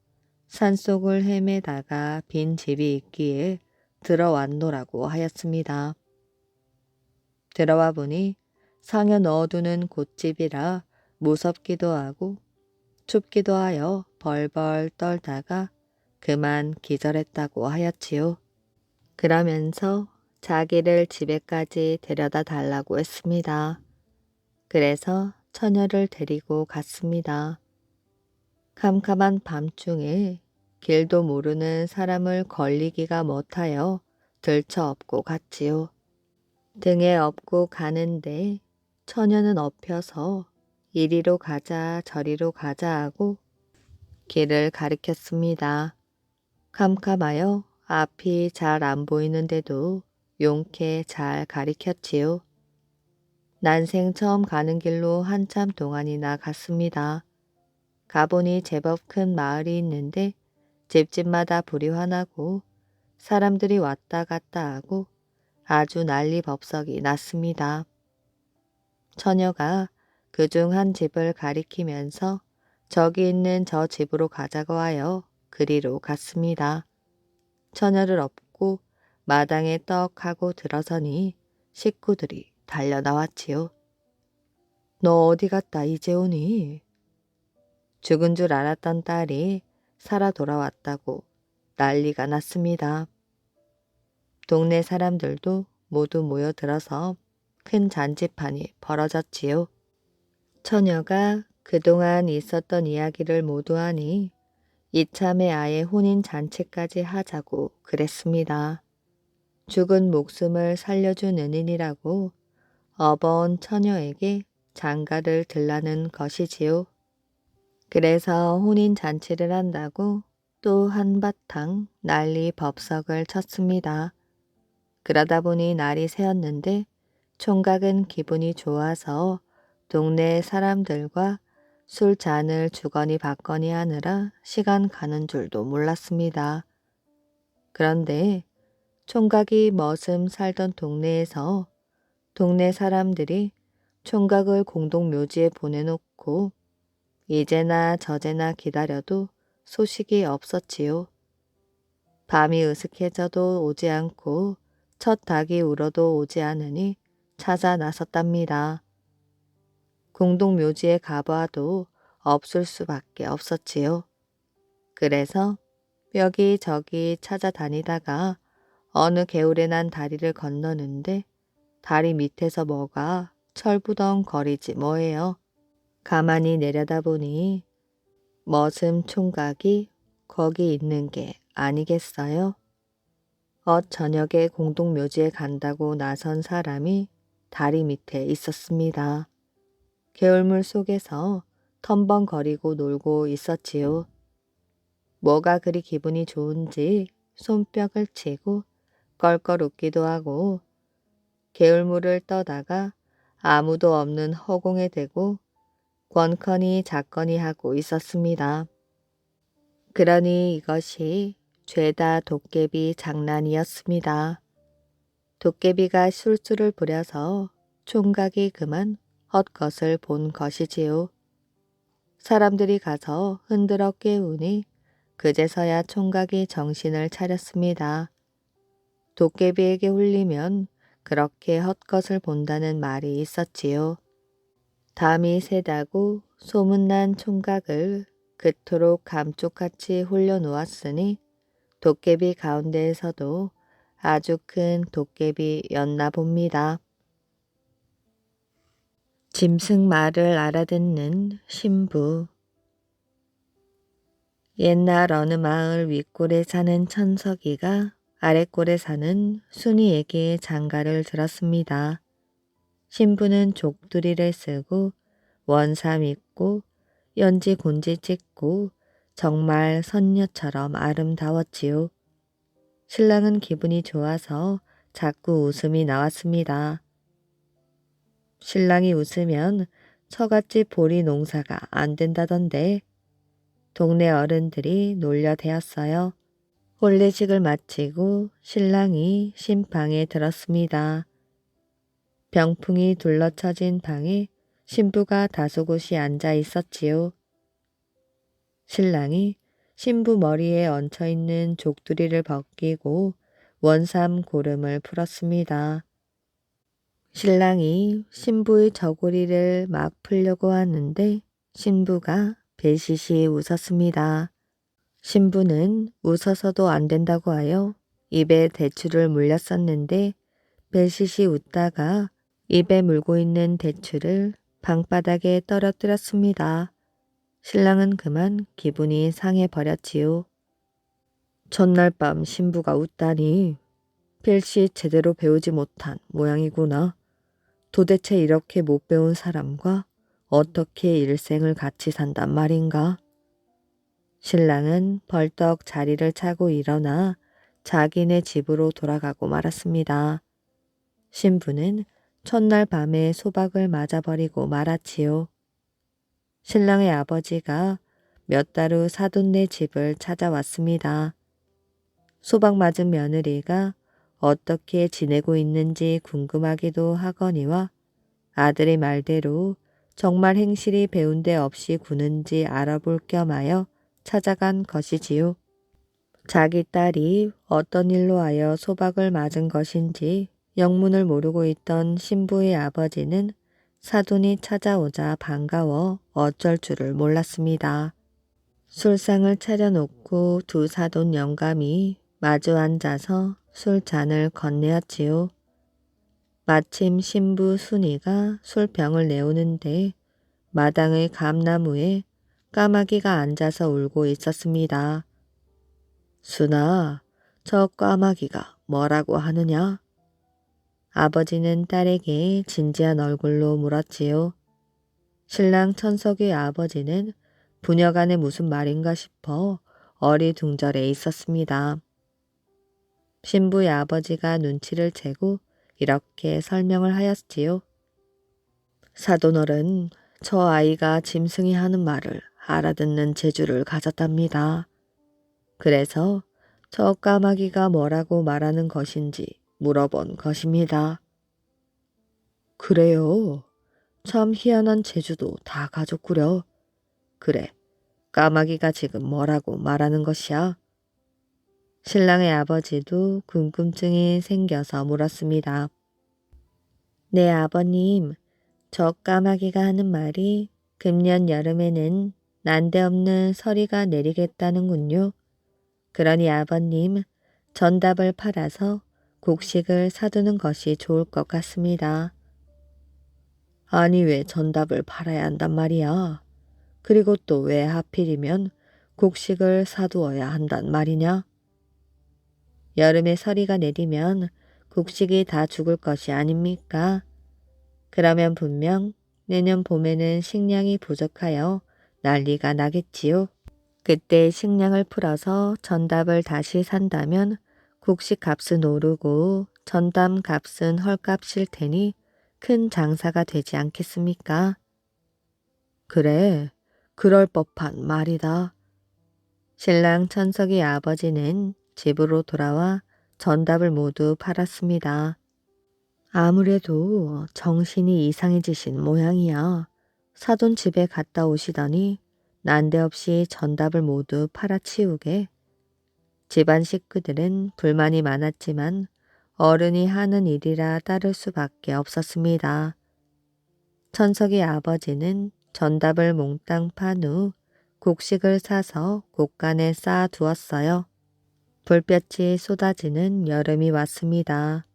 산속을 헤매다가 빈 집이 있기에 들어왔노라고 하였습니다. 들어와 보니 상여 넣어두는 곶집이라 무섭기도 하고 춥기도 하여 벌벌 떨다가 그만 기절했다고 하였지요. 그러면서 자기를 집에까지 데려다 달라고 했습니다. 그래서 처녀를 데리고 갔습니다. 캄캄한 밤중에 길도 모르는 사람을 걸리기가 못하여 들쳐업고 갔지요. 등에 업고 가는데 처녀는 엎혀서 이리로 가자 저리로 가자 하고 길을 가리켰습니다. 캄캄하여 앞이 잘 안 보이는데도 용케 잘 가리켰지요. 난생 처음 가는 길로 한참 동안이나 갔습니다. 가보니 제법 큰 마을이 있는데 집집마다 불이 환하고 사람들이 왔다 갔다 하고 아주 난리법석이 났습니다. 처녀가 그중 한 집을 가리키면서 저기 있는 저 집으로 가자고 하여 그리로 갔습니다. 처녀를 업고 마당에 떡 하고 들어서니 식구들이 달려나왔지요. 너 어디 갔다 이제 오니? 죽은 줄 알았던 딸이 살아 돌아왔다고 난리가 났습니다. 동네 사람들도 모두 모여들어서 큰 잔치판이 벌어졌지요. 처녀가 그동안 있었던 이야기를 모두 하니 이참에 아예 혼인 잔치까지 하자고 그랬습니다. 죽은 목숨을 살려준 은인이라고 어버운 처녀에게 장가를 들라는 것이지요. 그래서 혼인 잔치를 한다고 또 한바탕 난리 법석을 쳤습니다. 그러다 보니 날이 새었는데 총각은 기분이 좋아서 동네 사람들과 술잔을 주거니 받거니 하느라 시간 가는 줄도 몰랐습니다. 그런데 총각이 머슴 살던 동네에서 동네 사람들이 총각을 공동묘지에 보내놓고 이제나 저제나 기다려도 소식이 없었지요. 밤이 으슥해져도 오지 않고 첫 닭이 울어도 오지 않으니 찾아 나섰답니다. 공동묘지에 가봐도 없을 수밖에 없었지요. 그래서 여기저기 찾아다니다가 어느 개울에 난 다리를 건너는데 다리 밑에서 뭐가 철부덩거리지 뭐예요. 가만히 내려다보니 머슴 총각이 거기 있는 게 아니겠어요? 저녁에 공동묘지에 간다고 나선 사람이 다리 밑에 있었습니다. 개울물 속에서 텀벙거리고 놀고 있었지요. 뭐가 그리 기분이 좋은지 손뼉을 치고 껄껄 웃기도 하고 개울물을 떠다가 아무도 없는 허공에 대고 권커니 작거니 하고 있었습니다. 그러니 이것이 죄다 도깨비 장난이었습니다. 도깨비가 술수를 부려서 총각이 그만 헛것을 본 것이지요. 사람들이 가서 흔들어 깨우니 그제서야 총각이 정신을 차렸습니다. 도깨비에게 홀리면 그렇게 헛것을 본다는 말이 있었지요. 담이 세다고 소문난 총각을 그토록 감쪽같이 홀려놓았으니 도깨비 가운데에서도 아주 큰 도깨비였나 봅니다. 짐승 말을 알아듣는 신부. 옛날 어느 마을 윗골에 사는 천석이가 아랫골에 사는 순이에게 장가를 들었습니다. 신부는 족두리를 쓰고 원삼 입고 연지 곤지 찍고 정말 선녀처럼 아름다웠지요. 신랑은 기분이 좋아서 자꾸 웃음이 나왔습니다. 신랑이 웃으면 처갓집 보리 농사가 안 된다던데 동네 어른들이 놀려대었어요. 혼례식을 마치고 신랑이 신방에 들었습니다. 병풍이 둘러쳐진 방에 신부가 다소곳이 앉아 있었지요. 신랑이 신부 머리에 얹혀있는 족두리를 벗기고 원삼 고름을 풀었습니다. 신랑이 신부의 저고리를 막 풀려고 하는데 신부가 배시시 웃었습니다. 신부는 웃어서도 안 된다고 하여 입에 대추를 물렸었는데 배시시 웃다가 입에 물고 있는 대추를 방바닥에 떨어뜨렸습니다. 신랑은 그만 기분이 상해버렸지요. 전날 밤 신부가 웃다니 필시 제대로 배우지 못한 모양이구나. 도대체 이렇게 못 배운 사람과 어떻게 일생을 같이 산단 말인가? 신랑은 벌떡 자리를 차고 일어나 자기네 집으로 돌아가고 말았습니다. 신부는 첫날 밤에 소박을 맞아버리고 말았지요. 신랑의 아버지가 몇 달 후 사돈네 집을 찾아왔습니다. 소박 맞은 며느리가 어떻게 지내고 있는지 궁금하기도 하거니와 아들의 말대로 정말 행실이 배운 데 없이 구는지 알아볼 겸하여 찾아간 것이지요. 자기 딸이 어떤 일로 하여 소박을 맞은 것인지 영문을 모르고 있던 신부의 아버지는 사돈이 찾아오자 반가워 어쩔 줄을 몰랐습니다. 술상을 차려놓고 두 사돈 영감이 마주 앉아서 술잔을 건네었지요. 마침 신부 순이가 술병을 내오는데 마당의 감나무에 까마귀가 앉아서 울고 있었습니다. 순아, 저 까마귀가 뭐라고 하느냐? 아버지는 딸에게 진지한 얼굴로 물었지요. 신랑 천석의 아버지는 부녀간에 무슨 말인가 싶어 어리둥절해 있었습니다. 신부의 아버지가 눈치를 채고 이렇게 설명을 하였지요. 사돈어른, 저 아이가 짐승이 하는 말을 알아듣는 재주를 가졌답니다. 그래서 저 까마귀가 뭐라고 말하는 것인지 물어본 것입니다. 그래요. 참 희한한 재주도 다 가졌구려. 그래, 까마귀가 지금 뭐라고 말하는 것이야? 신랑의 아버지도 궁금증이 생겨서 물었습니다. 네, 아버님. 저 까마귀가 하는 말이 금년 여름에는 난데없는 서리가 내리겠다는군요. 그러니 아버님, 전답을 팔아서 곡식을 사두는 것이 좋을 것 같습니다. 아니 왜 전답을 팔아야 한단 말이야? 그리고 또 왜 하필이면 곡식을 사두어야 한단 말이냐? 여름에 서리가 내리면 곡식이 다 죽을 것이 아닙니까? 그러면 분명 내년 봄에는 식량이 부족하여 난리가 나겠지요. 그때 식량을 풀어서 전답을 다시 산다면 곡식 값은 오르고 전담 값은 헐값일 테니 큰 장사가 되지 않겠습니까? 그래, 그럴 법한 말이다. 신랑 천석의 아버지는 집으로 돌아와 전답을 모두 팔았습니다. 아무래도 정신이 이상해지신 모양이야. 사돈 집에 갔다 오시더니 난데없이 전답을 모두 팔아치우게. 집안 식구들은 불만이 많았지만 어른이 하는 일이라 따를 수밖에 없었습니다. 천석의 아버지는 전답을 몽땅 판 후 곡식을 사서 곳간에 쌓아 두었어요. 불볕이 쏟아지는 여름이 왔습니다.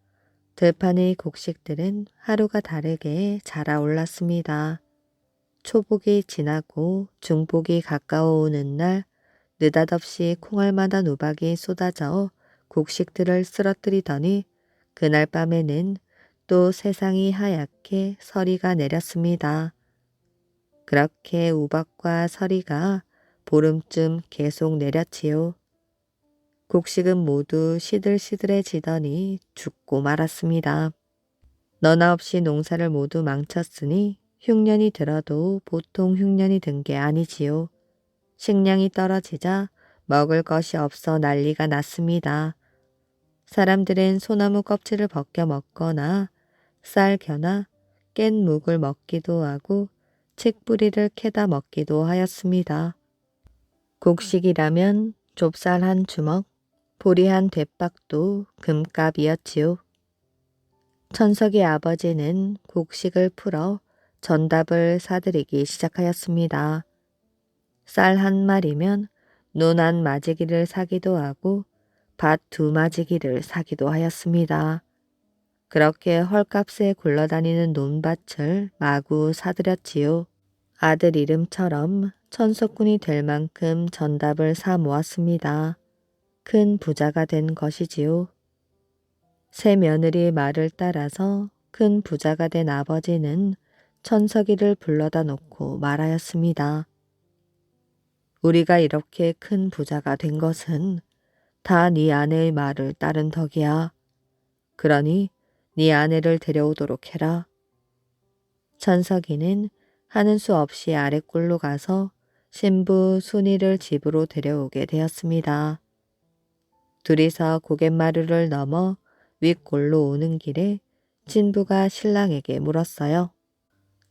들판의 곡식들은 하루가 다르게 자라올랐습니다. 초복이 지나고 중복이 가까워 오는 날 느닷없이 콩알만한 우박이 쏟아져 곡식들을 쓰러뜨리더니 그날 밤에는 또 세상이 하얗게 서리가 내렸습니다. 그렇게 우박과 서리가 보름쯤 계속 내렸지요. 곡식은 모두 시들시들해지더니 죽고 말았습니다. 너나 없이 농사를 모두 망쳤으니 흉년이 들어도 보통 흉년이 든 게 아니지요. 식량이 떨어지자 먹을 것이 없어 난리가 났습니다. 사람들은 소나무 껍질을 벗겨 먹거나 쌀 겨나 깬 묵을 먹기도 하고 칡뿌리를 캐다 먹기도 하였습니다. 곡식이라면 좁쌀 한 주먹, 보리 한 대박도 금값이었지요. 천석의 아버지는 곡식을 풀어 전답을 사들이기 시작하였습니다. 쌀 한 마리면 논 한 마지기를 사기도 하고 밭 두 마지기를 사기도 하였습니다. 그렇게 헐값에 굴러다니는 논밭을 마구 사들였지요. 아들 이름처럼 천석군이 될 만큼 전답을 사 모았습니다. 큰 부자가 된 것이지요. 새 며느리의 말을 따라서 큰 부자가 된 아버지는 천석이를 불러다 놓고 말하였습니다. 우리가 이렇게 큰 부자가 된 것은 다 네 아내의 말을 따른 덕이야. 그러니 네 아내를 데려오도록 해라. 천석이는 하는 수 없이 아랫골로 가서 신부 순이를 집으로 데려오게 되었습니다. 둘이서 고갯마루를 넘어 윗골로 오는 길에 신부가 신랑에게 물었어요.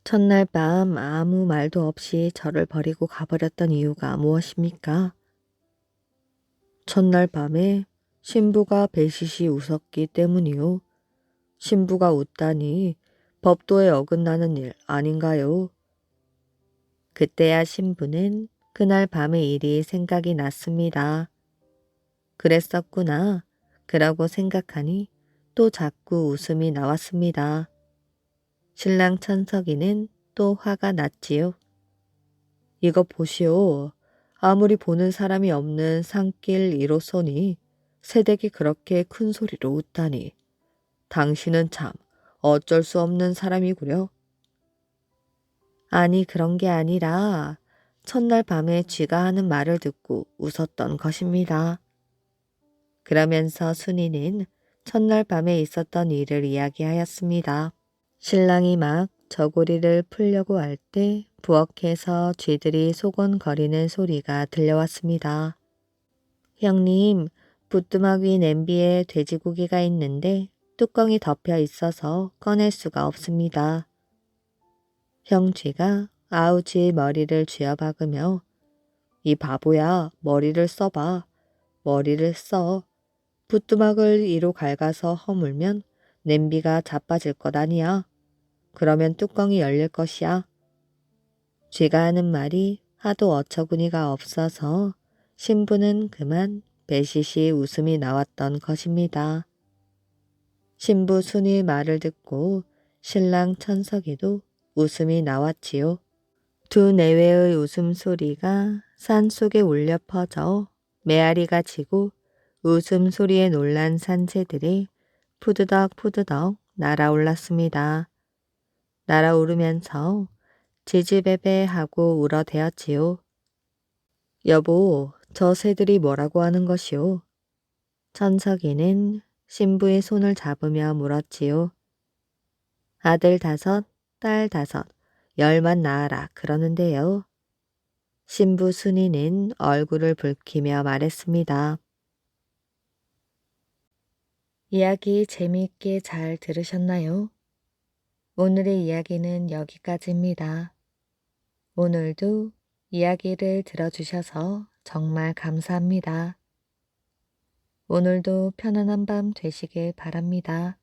첫날 밤 아무 말도 없이 저를 버리고 가버렸던 이유가 무엇입니까? 첫날 밤에 신부가 배시시 웃었기 때문이요. 신부가 웃다니 법도에 어긋나는 일 아닌가요? 그때야 신부는 그날 밤의 일이 생각이 났습니다. 그랬었구나. 그러고 생각하니 또 자꾸 웃음이 나왔습니다. 신랑 천석이는 또 화가 났지요. 이거 보시오. 아무리 보는 사람이 없는 산길 1호선이 새댁이 그렇게 큰 소리로 웃다니. 당신은 참 어쩔 수 없는 사람이구려. 아니 그런 게 아니라 첫날 밤에 쥐가 하는 말을 듣고 웃었던 것입니다. 그러면서 순이는 첫날 밤에 있었던 일을 이야기하였습니다. 신랑이 막 저고리를 풀려고 할 때 부엌에서 쥐들이 소곤거리는 소리가 들려왔습니다. 형님, 부뚜막 위 냄비에 돼지고기가 있는데 뚜껑이 덮여 있어서 꺼낼 수가 없습니다. 형쥐가 아우쥐의 머리를 쥐어박으며 이 바보야, 머리를 써봐. 머리를 써. 부뚜막을 이로 갉아서 허물면 냄비가 자빠질 것 아니야. 그러면 뚜껑이 열릴 것이야. 쥐가 하는 말이 하도 어처구니가 없어서 신부는 그만 배시시 웃음이 나왔던 것입니다. 신부 순이의 말을 듣고 신랑 천석이도 웃음이 나왔지요. 두 내외의 웃음소리가 산속에 울려 퍼져 메아리가 치고 웃음소리에 놀란 산새들이 푸드덕 날아올랐습니다. 날아오르면서 지지배배 하고 울어대었지요. 여보, 저 새들이 뭐라고 하는 것이오? 천석이는 신부의 손을 잡으며 물었지요. 아들 5, 딸 5, 10만 낳아라 그러는데요. 신부 순이는 얼굴을 붉히며 말했습니다. 이야기 재미있게 잘 들으셨나요? 오늘의 이야기는 여기까지입니다. 오늘도 이야기를 들어주셔서 정말 감사합니다. 오늘도 편안한 밤 되시길 바랍니다.